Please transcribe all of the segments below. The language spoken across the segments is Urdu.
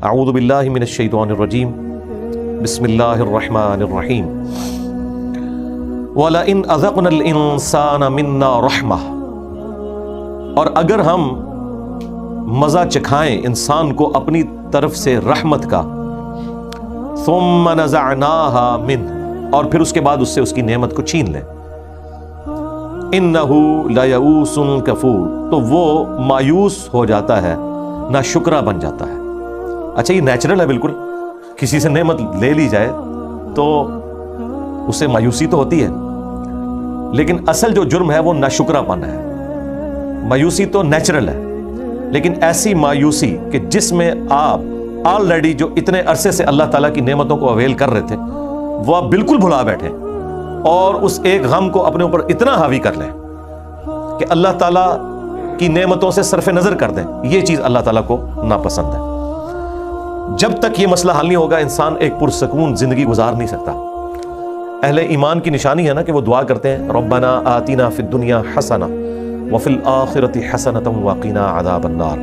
اعوذ باللہ من الشیطان الرجیم بسم اللہ الرحمن الرحیم وَلَئِنْ أَذَقْنَا الْإِنسَانَ مِنَّا رَحْمَةً، اور اگر ہم مزہ چکھائیں انسان کو اپنی طرف سے رحمت کا، ثُمَّ نَزَعْنَاهَا مِنْهُ، اور پھر اس کے بعد اس سے اس کی نعمت کو چھین لیں، إِنَّهُ لَيَئُوسٌ كَفُورٌ، تو وہ مایوس ہو جاتا ہے، ناشکرا بن جاتا ہے۔ اچھا یہ نیچرل ہے، بالکل کسی سے نعمت لے لی جائے تو اسے مایوسی تو ہوتی ہے، لیکن اصل جو جرم ہے وہ ناشکرا پن ہے۔ مایوسی تو نیچرل ہے، لیکن ایسی مایوسی کہ جس میں آپ آلریڈی جو اتنے عرصے سے اللہ تعالیٰ کی نعمتوں کو اویل کر رہے تھے وہ آپ بالکل بھلا بیٹھے اور اس ایک غم کو اپنے اوپر اتنا حاوی کر لیں کہ اللہ تعالیٰ کی نعمتوں سے صرف نظر کر دیں، یہ چیز اللہ تعالیٰ کو ناپسند ہے۔ جب تک یہ مسئلہ حل نہیں ہوگا انسان ایک پرسکون زندگی گزار نہیں سکتا۔ اہل ایمان کی نشانی ہے نا کہ وہ دعا کرتے ہیں ربنا آتنا فی الدنیا حسنہ وفی الآخرۃ حسنۃ وقنا عذاب النار،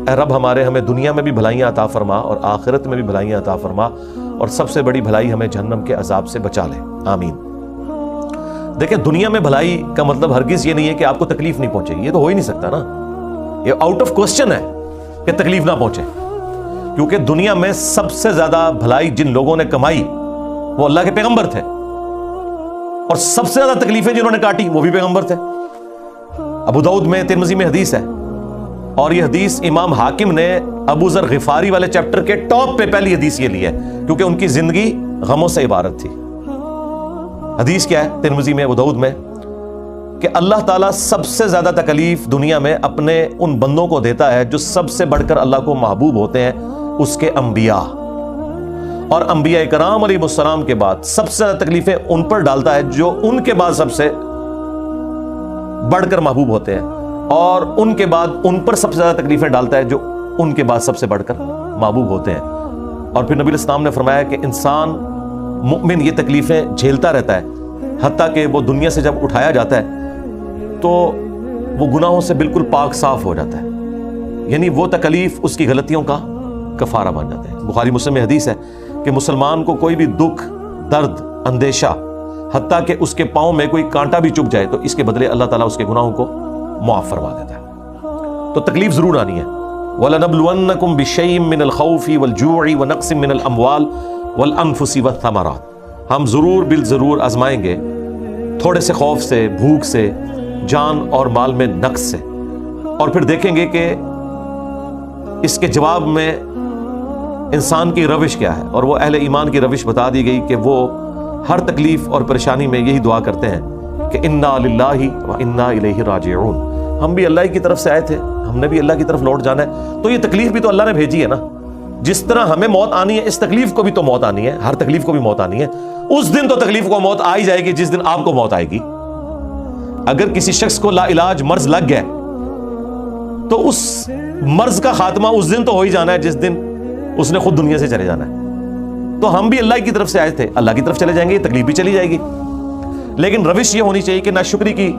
اے رب ہمارے ہمیں دنیا میں بھی بھلائیاں عطا فرما اور آخرت میں بھی بھلائیاں عطا فرما، اور سب سے بڑی بھلائی ہمیں جہنم کے عذاب سے بچا لے، آمین۔ دیکھیں دنیا میں بھلائی کا مطلب ہرگز یہ نہیں ہے کہ آپ کو تکلیف نہیں پہنچے، یہ تو ہو ہی نہیں سکتا نا، یہ آؤٹ آف کوسچن ہے کہ تکلیف نہ پہنچے، کیونکہ دنیا میں سب سے زیادہ بھلائی جن لوگوں نے کمائی وہ اللہ کے پیغمبر تھے، اور سب سے زیادہ تکلیفیں جنہوں نے کاٹی وہ بھی پیغمبر تھے۔ ابو داؤد میں ترمذی میں حدیث ہے، اور یہ حدیث امام حاکم نے ابو ذر غفاری والے چیپٹر کے ٹاپ پہ پہلی حدیث یہ لی ہے، کیونکہ ان کی زندگی غموں سے عبارت تھی۔ حدیث کیا ہے ترمذی میں، ابو داؤد میں، کہ اللہ تعالیٰ سب سے زیادہ تکلیف دنیا میں اپنے ان بندوں کو دیتا ہے جو سب سے بڑھ کر اللہ کو محبوب ہوتے ہیں، اس کے انبیاء، اور انبیاء کرام علیہ السلام کے بعد سب سے زیادہ تکلیفیں ان پر ڈالتا ہے جو ان کے بعد سب سے بڑھ کر محبوب ہوتے ہیں، اور ان کے بعد ان پر سب سے زیادہ تکلیفیں ڈالتا ہے جو ان کے بعد سب سے بڑھ کر محبوب ہوتے ہیں۔ اور پھر نبی الاسلام نے فرمایا کہ انسان مؤمن یہ تکلیفیں جھیلتا رہتا ہے، حتیٰ کہ وہ دنیا سے جب اٹھایا جاتا ہے تو وہ گناہوں سے بالکل پاک صاف ہو جاتا ہے، یعنی وہ تکلیف اس کی غلطیوں کا کفارہ بن جاتے ہیں۔ بخاری مسلم میں حدیث ہے کہ مسلمان کو کوئی بھی دکھ، درد، اندیشہ، حتیٰ کہ اس کے پاؤں میں کوئی کانٹا بھی چبھ جائے تو اس کے بدلے اللہ تعالیٰ اس کے گناہوں کو معاف فرما دیتا ہے۔ تو تکلیف ضرور آنی ہے۔ وَلَنَبْلُوَنَّكُمْ بِشَيْءٍ مِّنَ الْخَوْفِ وَالْجُوعِ وَنَقْصٍ مِّنَ الْأَمْوَالِ وَالْأَنفُسِ وَالثَّمَرَاتِ، ہم ضرور بالضرور آزمائیں گے تھوڑے سے خوف سے، بھوک سے، جان اور مال میں نقص سے، اور پھر دیکھیں گے کہ اس کے جواب میں انسان کی روش کیا ہے، اور وہ اہل ایمان کی روش بتا دی گئی کہ وہ ہر تکلیف اور پریشانی میں یہی دعا کرتے ہیں کہ انا للہ و انا الیہ راجعون، ہم بھی اللہ کی طرف سے آئے تھے، ہم نے بھی اللہ کی طرف لوٹ جانا ہے، تو یہ تکلیف بھی تو اللہ نے بھیجی ہے نا، جس طرح ہمیں موت آنی ہے اس تکلیف کو بھی تو موت آنی ہے، ہر تکلیف کو بھی موت آنی ہے، اس دن تو تکلیف کو موت آ ہی جائے گی جس دن آپ کو موت آئے گی۔ اگر کسی شخص کو لا علاج مرض لگ گیا تو اس مرض کا خاتمہ اس دن تو ہو ہی جانا ہے جس دن اس نے خود دنیا سے چلے جانا ہے۔ تو ہم بھی اللہ کی طرف سے آئے تھے، اللہ کی طرف چلے جائیں گے، یہ تکلیف بھی چلی جائے گی، لیکن روش یہ ہونی چاہیے کہ ناشکری کی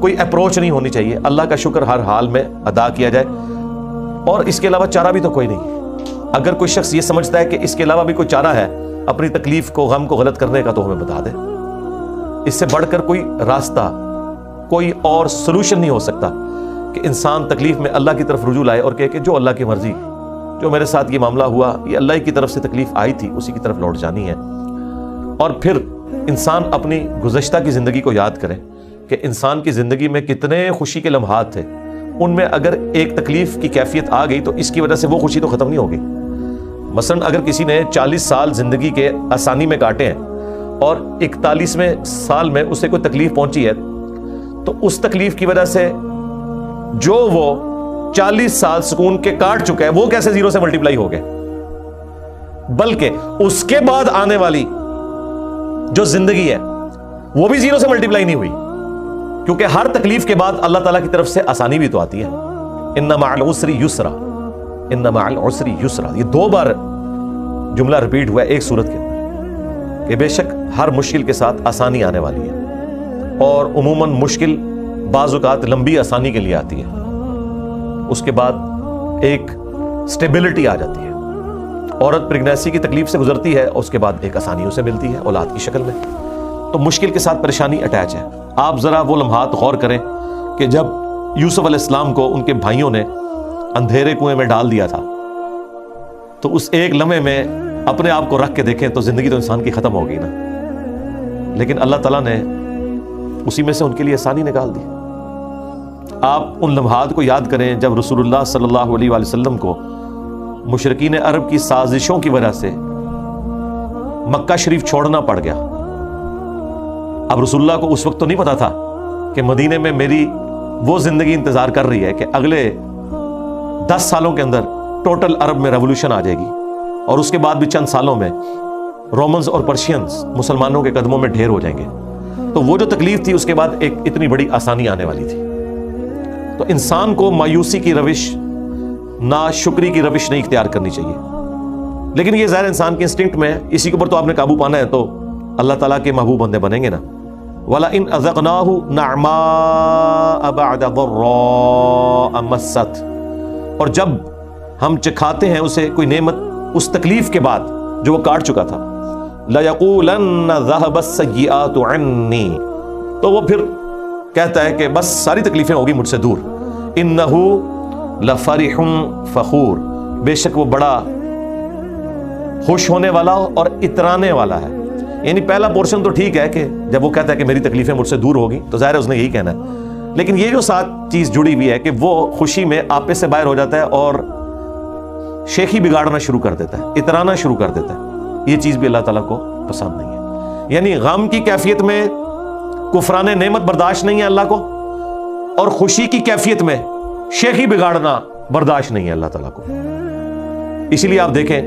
کوئی اپروچ نہیں ہونی چاہیے، اللہ کا شکر ہر حال میں ادا کیا جائے، اور اس کے علاوہ چارہ بھی تو کوئی نہیں۔ اگر کوئی شخص یہ سمجھتا ہے کہ اس کے علاوہ بھی کوئی چارہ ہے اپنی تکلیف کو، غم کو غلط کرنے کا، تو ہمیں بتا دے۔ اس سے بڑھ کر کوئی راستہ، کوئی اور سلوشن نہیں ہو سکتا کہ انسان تکلیف میں اللہ کی طرف رجوع لائے اور کہے کہ جو اللہ کی مرضی، جو میرے ساتھ یہ معاملہ ہوا یہ اللہ کی طرف سے تکلیف آئی تھی، اسی کی طرف لوٹ جانی ہے۔ اور پھر انسان اپنی گزشتہ کی زندگی کو یاد کرے کہ انسان کی زندگی میں کتنے خوشی کے لمحات تھے، ان میں اگر ایک تکلیف کی کیفیت آ گئی تو اس کی وجہ سے وہ خوشی تو ختم نہیں ہوگی۔ مثلا اگر کسی نے 40 سال زندگی کے آسانی میں کاٹے ہیں اور 41ویں سال میں اسے کوئی تکلیف پہنچی ہے، تو اس تکلیف کی وجہ سے جو وہ 40 سال سکون کے کاٹ چکا ہے وہ کیسے زیرو سے ملٹیپلائی ہو گئے، بلکہ اس کے بعد آنے والی جو زندگی ہے وہ بھی زیرو سے ملٹیپلائی نہیں ہوئی، کیونکہ ہر تکلیف کے بعد اللہ تعالیٰ کی طرف سے آسانی بھی تو آتی ہے۔ ان مع العسر یسرا، ان مع العسر یسرا، یہ 2 بار جملہ ریپیٹ ہوا ہے ایک سورت کے اندر کہ بے شک ہر مشکل کے ساتھ آسانی آنے والی ہے، اور عموماً مشکل بعض اوقات لمبی آسانی کے لیے آتی ہے، اس کے بعد ایک سٹیبلٹی آ جاتی ہے، عورت پریگنیسی کی تکلیف سے گزرتی ہے، اس کے بعد ایک آسانی اسے ملتی ہے اولاد کی شکل میں، تو مشکل کے ساتھ پریشانی اٹیچ ہے۔ آپ ذرا وہ لمحات غور کریں کہ جب یوسف علیہ السلام کو ان کے بھائیوں نے اندھیرے کنویں میں ڈال دیا تھا، تو اس ایک لمحے میں اپنے آپ کو رکھ کے دیکھیں تو زندگی تو انسان کی ختم ہو گئی نا، لیکن اللہ تعالیٰ نے اسی میں سے ان کے لیے آسانی نکال دی۔ آپ ان لمحات کو یاد کریں جب رسول اللہ صلی اللہ علیہ وآلہ وسلم کو مشرکین عرب کی سازشوں کی وجہ سے مکہ شریف چھوڑنا پڑ گیا۔ اب رسول اللہ کو اس وقت تو نہیں پتا تھا کہ مدینے میں میری وہ زندگی انتظار کر رہی ہے کہ اگلے 10 سالوں کے اندر ٹوٹل عرب میں ریولوشن آ جائے گی، اور اس کے بعد بھی چند سالوں میں رومنز اور پرشینز مسلمانوں کے قدموں میں ڈھیر ہو جائیں گے۔ تو وہ جو تکلیف تھی اس کے بعد ایک اتنی بڑی آسانی آنے والی تھی۔ تو انسان کو مایوسی کی روش، ناشکری کی روش نہیں اختیار کرنی چاہیے، لیکن یہ ظاہر انسان کے انسٹنکٹ میں ہے، اسی کے اوپر تو آپ نے قابو پانا ہے، تو اللہ تعالیٰ کے محبوب بندے بنیں گے نا۔ وَلَئِنْ أَذَقْنَاهُ نَعْمَاءَ بَعْدَ ضَرَّاءَ مَسَّتْ، اور جب ہم چکھاتے ہیں اسے کوئی نعمت اس تکلیف کے بعد جو وہ کاٹ چکا تھا، لَيَقُولَنَّ ذَهَبَ السَّيِّئَاتُ عَنِّي، تو وہ پھر کہتا ہے کہ بس ساری تکلیفیں ہوگی مجھ سے دور۔ إِنَّهُ لَفَرِحٌ فَخُورٌ، بے شک وہ بڑا خوش ہونے والا اور اترانے والا ہے۔ یعنی پہلا پورشن تو ٹھیک ہے کہ جب وہ کہتا ہے کہ میری تکلیفیں مجھ سے دور ہوگی تو ظاہر ہے اس نے یہی کہنا ہے، لیکن یہ جو ساتھ چیز جڑی ہوئی ہے کہ وہ خوشی میں آپے سے باہر ہو جاتا ہے اور شیخی بگاڑنا شروع کر دیتا ہے، اترانا شروع کر دیتا ہے، یہ چیز بھی اللہ تعالیٰ کو پسند نہیں ہے۔ یعنی غم کی کیفیت میں کفران نعمت برداشت نہیں ہے اللہ کو، اور خوشی کی کیفیت میں شیخی بگاڑنا برداشت نہیں ہے اللہ تعالیٰ کو۔ اسی لیے آپ دیکھیں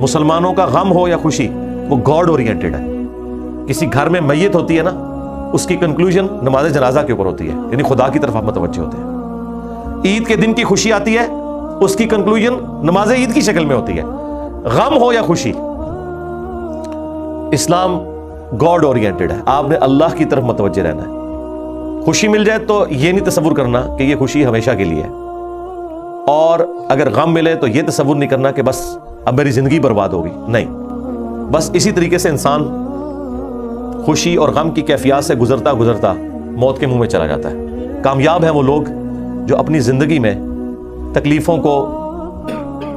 مسلمانوں کا غم ہو یا خوشی، وہ گاڈ اورینٹڈ ہے۔ کسی گھر میں میت ہوتی ہے نا، اس کی کنکلوژن نماز جنازہ کے اوپر ہوتی ہے، یعنی خدا کی طرف آپ متوجہ ہوتے ہیں۔ عید کے دن کی خوشی آتی ہے، اس کی کنکلوژن نماز عید کی شکل میں ہوتی ہے۔ غم ہو یا خوشی، اسلام گاڈ اورینٹڈ ہے، آپ نے اللہ کی طرف متوجہ رہنا ہے۔ خوشی مل جائے تو یہ نہیں تصور کرنا کہ یہ خوشی ہمیشہ کے لیے ہے، اور اگر غم ملے تو یہ تصور نہیں کرنا کہ بس اب میری زندگی برباد ہوگی، نہیں، بس اسی طریقے سے انسان خوشی اور غم کی کیفیات سے گزرتا گزرتا موت کے منہ میں چلا جاتا ہے۔ کامیاب ہیں وہ لوگ جو اپنی زندگی میں تکلیفوں کو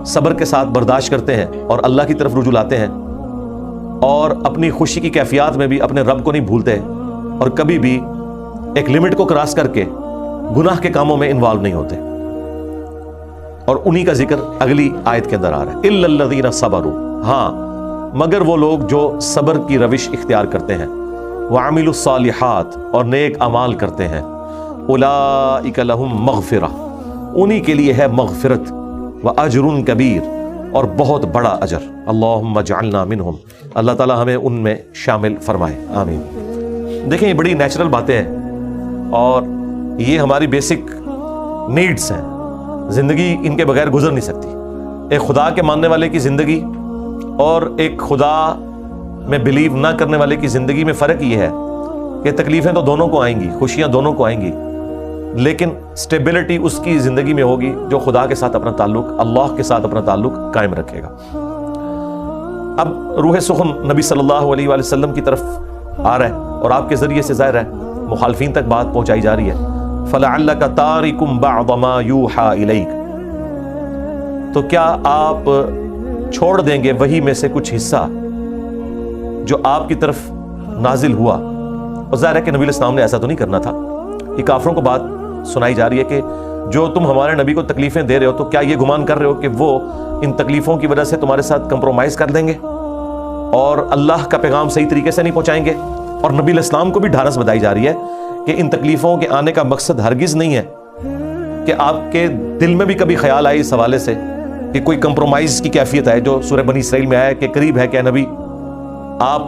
صبر کے ساتھ برداشت کرتے ہیں اور اللہ کی طرف رجوع لاتے ہیں، اور اپنی خوشی کی کیفیات میں بھی اپنے رب کو نہیں بھولتے، اور کبھی بھی ایک لمٹ کو کراس کر کے گناہ کے کاموں میں انوالو نہیں ہوتے۔ اور انہی کا ذکر اگلی آیت کے اندر آ رہا ہے، اِلَّا الَّذِينَ صَبَرُوا، ہاں مگر وہ لوگ جو صبر کی روش اختیار کرتے ہیں، وَعَمِلُوا الصَّالِحَاتِ، اور نیک اعمال کرتے ہیں، أُولَئِكَ لَهُمْ مَغْفِرَةٌ، انہی کے لیے ہے مغفرت، وَأَجْرٌ كَبِيرٌ، اور بہت بڑا اجر۔ اللہم اجعلنا منہم، اللہ تعالی ہمیں ان میں شامل فرمائے، آمین۔ دیکھیں یہ بڑی نیچرل باتیں ہیں، اور یہ ہماری بیسک نیڈز ہیں، زندگی ان کے بغیر گزر نہیں سکتی۔ ایک خدا کے ماننے والے کی زندگی اور ایک خدا میں بلیو نہ کرنے والے کی زندگی میں فرق یہ ہے کہ تکلیفیں تو دونوں کو آئیں گی، خوشیاں دونوں کو آئیں گی، لیکن سٹیبلٹی اس کی زندگی میں ہوگی جو خدا کے ساتھ اپنا تعلق، اللہ کے ساتھ اپنا تعلق قائم رکھے گا۔ اب روح سخن نبی صلی اللہ علیہ وآلہ وسلم کی طرف آ رہا ہے، اور آپ کے ذریعے سے ظاہر ہے مخالفین تک بات پہنچائی جا رہی ہے۔ فَلَعَلَّكَ تَارِكٌ بَعْضَ مَا يُوحَى إِلَيْكَ، تو کیا آپ چھوڑ دیں گے وحی میں سے کچھ حصہ جو آپ کی طرف نازل ہوا؟ اور ظاہر ہے کہ نبی علیہ السلام نے ایسا تو نہیں کرنا تھا۔ یہ کافروں کو بات سنائی جا رہی ہے کہ جو تم ہمارے نبی کو تکلیفیں دے رہے ہو، تو کیا یہ گمان کر رہے ہو کہ وہ ان تکلیفوں کی وجہ سے تمہارے ساتھ کمپرومائز کر دیں گے اور اللہ کا پیغام صحیح طریقے سے نہیں پہنچائیں گے؟ اور نبی علیہ السلام کو بھی ڈھارس بتائی جا رہی ہے کہ ان تکلیفوں کے آنے کا مقصد ہرگز نہیں ہے کہ آپ کے دل میں بھی کبھی خیال آئے اس حوالے سے کہ کوئی کمپرومائز کی کیفیت ہے، جو سورہ بنی اسرائیل میں آیا کہ قریب ہے کہ اے نبی آپ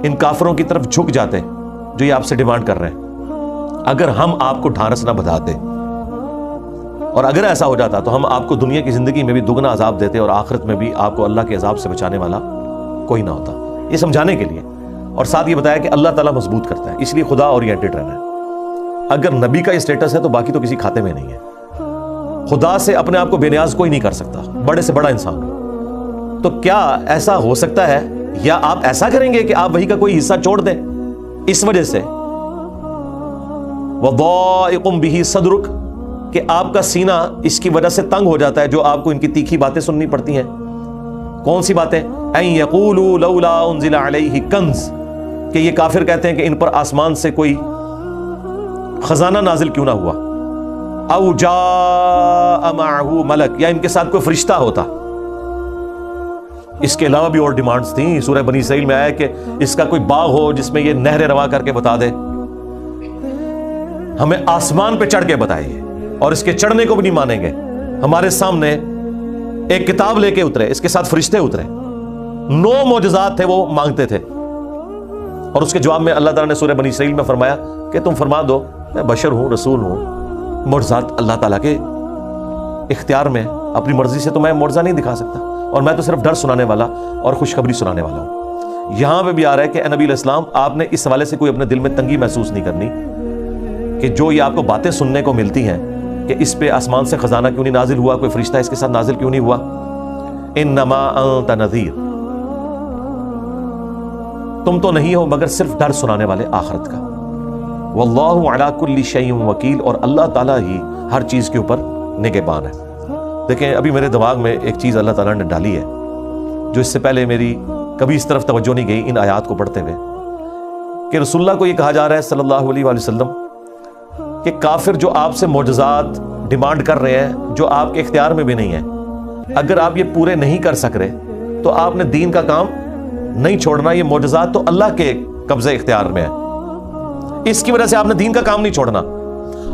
ان کافروں کی طرف جھک جاتے جو یہ آپ سے ڈیمانڈ کر رہے ہیں، اگر ہم آپ کو ڈھارس نہ بتاتے، اور اگر ایسا ہو جاتا تو ہم آپ کو دنیا کی زندگی میں بھی دگنا عذاب دیتے اور آخرت میں بھی آپ کو اللہ کے عذاب سے بچانے والا کوئی نہ ہوتا۔ یہ سمجھانے کے لیے، اور ساتھ یہ بتایا کہ اللہ تعالیٰ مضبوط کرتا ہے، اس لیے خدا اورینٹڈ رہنا ہے۔ اگر نبی کا یہ اسٹیٹس ہے تو باقی تو کسی کھاتے میں نہیں ہے۔ خدا سے اپنے آپ کو بے نیاز کوئی نہیں کر سکتا، بڑے سے بڑا انسان۔ تو کیا ایسا ہو سکتا ہے یا آپ ایسا کریں گے کہ آپ وحی کا کوئی حصہ چھوڑ دیں اس وجہ سے؟ وَضَائِقٌ بِهِ صَدْرُكَ، کہ آپ کا سینہ اس کی وجہ سے تنگ ہو جاتا ہے جو آپ کو ان کی تیکھی باتیں سننی پڑتی ہیں۔ کون سی باتیں؟ اَن يَقُولُوا لَوْلَا أُنزِلَ عَلَيْهِ كَنْزٌ، کہ یہ کافر کہتے ہیں کہ ان پر آسمان سے کوئی خزانہ نازل کیوں نہ ہوا، او جاء معه ملک، یا ان کے ساتھ کوئی فرشتہ ہوتا۔ اس کے علاوہ بھی اور ڈیمانڈز تھیں۔ سورہ بنی اسرائیل میں آیا کہ اس کا کوئی باغ ہو جس میں یہ نہر روا کر کے بتا دے، ہمیں آسمان پہ چڑھ کے بتائیے، اور اس کے چڑھنے کو بھی نہیں مانیں گے۔ ہمارے سامنے ایک کتاب لے کے اترے، اس کے ساتھ فرشتے اترے، 9 معجزات تھے وہ مانگتے تھے، اور اس کے جواب میں اللہ تعالیٰ نے سورہ بنی اسرائیل میں فرمایا کہ تم فرما دو میں بشر ہوں، رسول ہوں، معجزات اللہ تعالیٰ کے اختیار میں، اپنی مرضی سے تو میں معجزہ نہیں دکھا سکتا، اور میں تو صرف ڈر سنانے والا اور خوشخبری سنانے والا ہوں۔ یہاں پہ بھی آ رہا ہے کہ اے نبی علیہ السلام، آپ نے اس حوالے سے کوئی اپنے دل میں تنگی محسوس نہیں کرنی کہ جو یہ آپ کو باتیں سننے کو ملتی ہیں کہ اس پہ آسمان سے خزانہ کیوں نہیں نازل ہوا، کوئی فرشتہ اس کے ساتھ نازل کیوں نہیں ہوا۔ انما انت نذیر، تم تو نہیں ہو مگر صرف ڈر سنانے والے آخرت کا۔ واللہ علی کل شیء وکیل، اور اللہ تعالیٰ ہی ہر چیز کے اوپر نگہبان ہے۔ دیکھیں ابھی میرے دماغ میں ایک چیز اللہ تعالیٰ نے ڈالی ہے جو اس سے پہلے میری کبھی اس طرف توجہ نہیں گئی ان آیات کو پڑھتے ہوئے، کہ رسول اللہ کو یہ کہا جا رہا ہے صلی اللہ علیہ وآلہ وسلم کہ کافر جو آپ سے معجزات ڈیمانڈ کر رہے ہیں جو آپ کے اختیار میں بھی نہیں ہیں، اگر آپ یہ پورے نہیں کر سک رہے تو آپ نے دین کا کام نہیں چھوڑنا۔ یہ معجزات تو اللہ کے قبضے اختیار میں ہے، اس کی وجہ سے آپ نے دین کا کام نہیں چھوڑنا،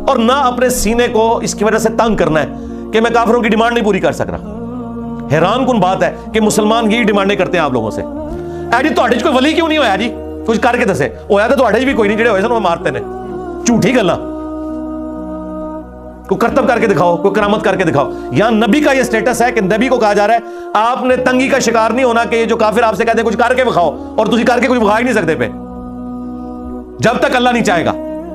اور نہ اپنے سینے کو اس کی وجہ سے تنگ کرنا ہے کہ میں کافروں کی ڈیمانڈ نہیں پوری کر سک رہا۔ حیران کن بات ہے کہ مسلمان یہی ڈیمانڈیں کرتے ہیں آپ لوگوں سے، اے جی تہاڈے کوئی ولی کیوں نہیں ہویا جی، کچھ کر کے دسے، ہویا تو تہاڈے بھی کوئی نہیں، جڑے ہوئے سن وہ مارتے نے، جھوٹی گلاں، کوئی کرتب کر کے دکھاؤ، کوئی کرامت کر کے دکھاؤ۔ یہاں نبی کا یہ سٹیٹس ہے کہ نبی کو کہا جا رہا ہے آپ نے تنگی کا شکار نہیں ہونا کہ یہ جو کافر آپ سے کہتے ہیں کچھ کر کے دکھاؤ، اور تسی کر کے کچھ بکھا ہی نہیں سکتے پہ، جب تک اللہ نہیں چاہے گا۔